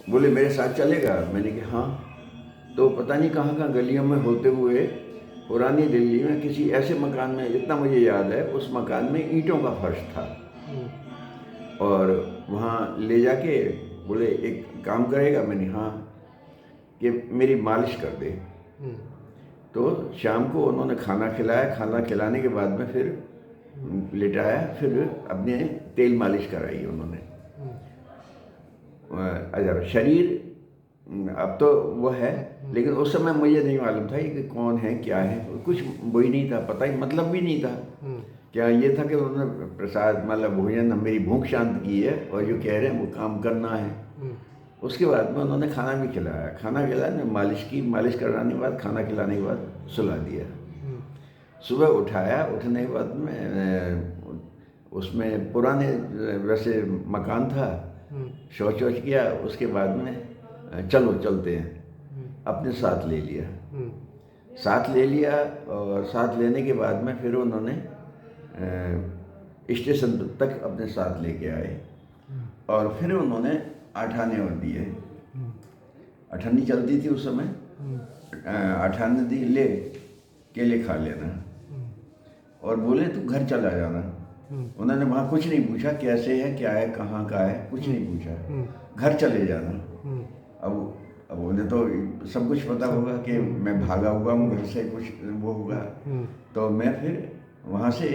बोले मेरे साथ चलेगा? मैंने कहा हाँ। तो पता नहीं कहाँ कहाँ गलियों में होते हुए पुरानी दिल्ली में किसी ऐसे मकान में, इतना मुझे याद है, उस मकान में ईंटों का फर्श था। हम्म, और वहाँ ले जाके बोले एक काम करेगा? मैंने हाँ, कि मेरी मालिश कर दे। हम्म, तो शाम को उन्होंने खाना खिलाया, खाना खिलाने के बाद में फिर लिटाया, फिर अपने तेल मालिश कराई उन्होंने। हम्म, अच्छा, शरीर अब तो वो है, लेकिन उस समय मुझे नहीं मालूम था कि कौन है क्या है, कुछ वो ही नहीं था, पता ही मतलब भी नहीं था। हम्म, क्या ये था कि उन्होंने प्रसाद मतलब भोजन, मेरी भूख शांत की है और जो कह रहे हैं वो काम करना है। हम्म, उसके बाद में उन्होंने खाना भी खिलाया, खाना खिलाया, मालिश की, मालिश कराने के बाद, खाना खिलाने के बाद सुला दिया। हम्म, सुबह उठाया, उठने के बाद में उसमें पुराने वैसे मकान था, हम्म, शौच वौच किया, उसके बाद में चलो चलते हैं, हम्म, अपने साथ ले लिया। हम्म, साथ ले लिया, और साथ लेने के बाद में फिर उन्होंने स्टेशन तक अपने साथ लेके आए, और फिर उन्होंने 8 आने और दिए। हम्म, 8 आनी चलती थी उस समय। हम्म, 8 आने दी, ले केले खा लेना, और बोले तू घर चला जाना। हम्म, उन्होंने वहाँ कुछ नहीं पूछा कैसे है, क्या है, कहाँ का है, कुछ नहीं पूछा, हम्म, घर चले जाना। हम्म, अब अब उन्हें तो सब कुछ पता होगा कि मैं भागा हुआ हूँ घर से, कुछ वो होगा। हम्म, तो मैं फिर वहाँ से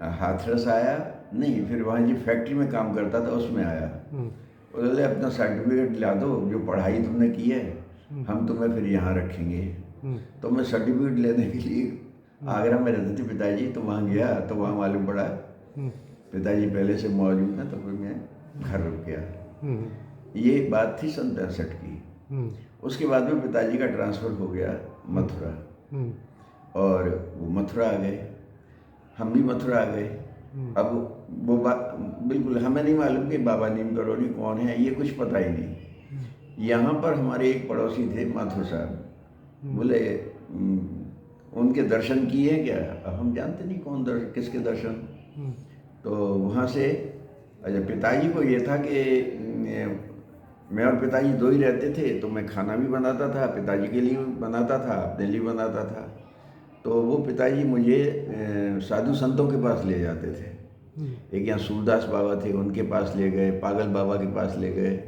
हाथरस आया, नहीं, फिर वहाँ जी फैक्ट्री में काम करता था उसमें आया। हम्म, बोले अपना सर्टिफिकेट ला दो, जो पढ़ाई तुमने की है, हम्म, हम तुम्हें फिर यहाँ रखेंगे। हम्म, तो मैं सर्टिफिकेट लेने के लिए आगरा में रहते थे पिताजी, तो वहाँ गया, तो वहाँ मालूम पड़ा हम्म, पिताजी पहले से मौजूद हैं, तो फिर मैं घर रुक गया। हम्म, ये बात थी सन 63 की। हम्म, उसके बाद में पिताजी का ट्रांसफ़र हो गया मथुरा, हम्म, और वो मथुरा आ गए, हम भी मथुरा आ गए। अब वो बात बिल्कुल हमें नहीं मालूम कि बाबा नीम करोली कौन है, ये कुछ पता ही नहीं। यहाँ पर हमारे एक पड़ोसी थे माथुर साहब, बोले उनके दर्शन किए क्या? अब हम जानते नहीं कौन किसके दर्शन। तो वहाँ से, अच्छा, पिताजी को ये था कि मैं और पिताजी दो ही रहते थे, तो मैं खाना भी बनाता था, पिताजी के लिए बनाता था, अपने लिए बनाता था। तो वो पिताजी मुझे साधु संतों के पास ले जाते थे। एक यहाँ सूरदास बाबा थे, उनके पास ले गए, पागल बाबा के पास ले गए।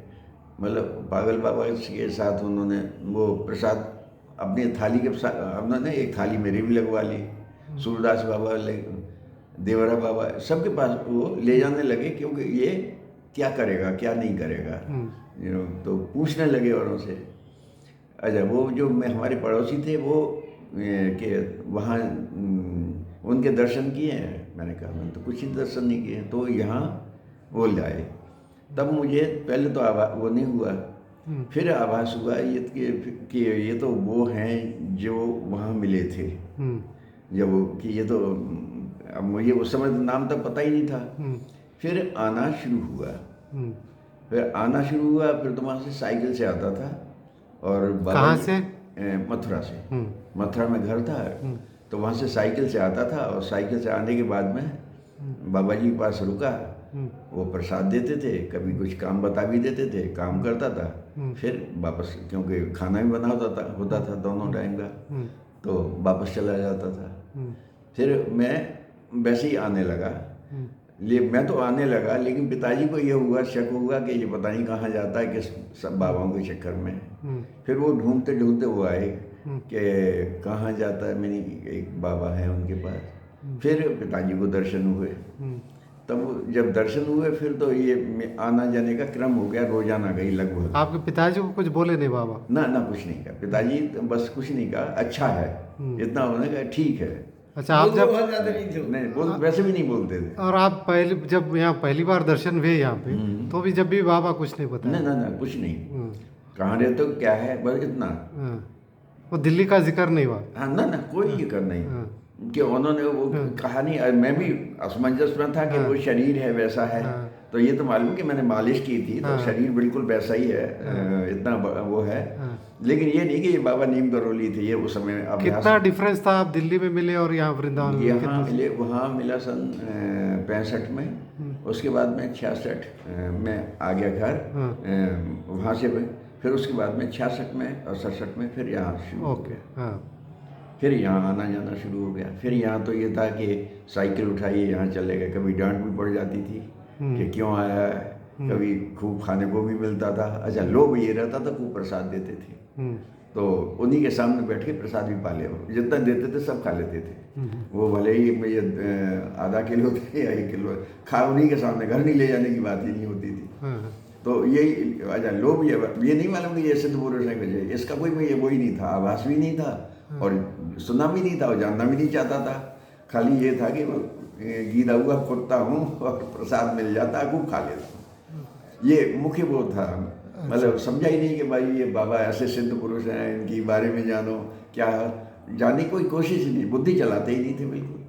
मतलब पागल बाबा के साथ उन्होंने वो प्रसाद अपनी थाली के साथ, उन्होंने एक थाली मेरी भी लगवा ली। सूरदास बाबा ले, देवरा बाबा, सबके पास वो ले जाने लगे, क्योंकि ये क्या करेगा क्या नहीं करेगा, तो पूछने लगे औरों से। अच्छा, वो जो मैं हमारे पड़ोसी थे वो के वहाँ उनके दर्शन किए हैं? मैंने कहा मैंने तो कुछ ही दर्शन नहीं किए हैं। तो यहाँ वो लाए, तब मुझे पहले तो वो नहीं हुआ, फिर आभास हुआ ये कि ये तो वो हैं जो वहाँ मिले थे। जब वो कि ये तो अब मुझे उस समय तो नाम तक पता ही नहीं था। फिर आना शुरू हुआ, फिर आना शुरू हुआ, फिर तो वहाँ से साइकिल से आता था, और बाबा कहाँ जी से? मथुरा से, मथुरा में घर था, तो वहाँ से साइकिल से आता था, और साइकिल से आने के बाद में बाबा जी के पास रुका, वो प्रसाद देते थे, कभी कुछ काम बता भी देते थे, काम करता था, फिर वापस, क्योंकि खाना भी बना होता था दोनों टाइम का, तो वापस चला जाता था। फिर मैं वैसे ही आने लगा, मैं तो आने लगा, लेकिन पिताजी को ये हुआ, शक हुआ कि ये पता नहीं कहाँ जाता है, किस सब बाबाओं के चक्कर में। फिर वो ढूंढते ढूंढते वो आए कि कहाँ जाता है, मेरी एक बाबा है उनके पास। फिर पिताजी को दर्शन हुए, तब जब दर्शन हुए फिर तो ये आना जाने का क्रम हो गया, रोजाना गई लगभग। आपके पिताजी को कुछ बोले नहीं बाबा? ना ना, कुछ नहीं कहा पिताजी, तो बस कुछ नहीं कहा, अच्छा है, इतना उन्होंने कहा, ठीक है। अच्छा, आप जब बहुत ज्यादा नहीं थे। नहीं बोल, वैसे भी नहीं बोलते थे। और आप जब यहाँ पहली बार दर्शन हुए यहाँ पे, तो भी जब भी बाबा कुछ नहीं ना बताया? ना ना, कुछ नहीं। हम्म, कहाँ रहते हो, क्या है, बस इतना। हाँ। वो दिल्ली का जिक्र नहीं हुआ? हाँ, ना ना, कोई जिक्र नहीं कि उन्होंने वो कहा नहीं। मैं भी असमंजस में था कि वो शरीर है वैसा है, तो ये तो मालूम कि मैंने मालिश की थी, तो शरीर बिल्कुल वैसा ही है, इतना वो है। लेकिन ये नहीं कि ये बाबा नीम करोली थे, ये उस समय अभ्यास। कितना डिफरेंस था, आप दिल्ली में मिले और यहाँ वृंदावन में? यहाँ मिले, वहाँ मिला सन 65 में, उसके बाद में 66 में आ गया घर, वहाँ से फिर उसके बाद में 66 में और 67 में फिर यहाँ शुरू। ओके, हाँ। फिर यहाँ आना जाना शुरू हो गया। फिर यहाँ तो ये था कि साइकिल उठाइए यहाँ चले गए, कभी डांट भी पड़ जाती थी कि क्यों आया है, कभी खूब खाने को भी मिलता था। अच्छा, लोभ ये रहता था, खूब प्रसाद देते थे, तो उन्हीं के सामने बैठ के प्रसाद भी पा ले, जितना देते थे सब खा लेते थे। वो भले ही ये आधा किलो थे या 1 किलो, खा उन्हीं के सामने, घर नहीं ले जाने की बात ही नहीं होती थी। तो यही, अच्छा, लोभ ये नहीं मालूम कि ये सिद्ध पुरुष है कुछ, इसका कोई ये वही नहीं था, आभास भी नहीं था और सुना भी नहीं था और जानना भी नहीं चाहता था। खाली ये था कि गीदा हुआ खोदता हूँ और प्रसाद मिल जाता, खूब खा लेता हूँ। ये मुख्य वो था, मतलब समझा ही नहीं कि भाई ये बाबा ऐसे सिद्ध पुरुष हैं, इनकी बारे में जानो, क्या जानने की कोई कोशिश ही नहीं, बुद्धि चलाते ही नहीं थे बिल्कुल।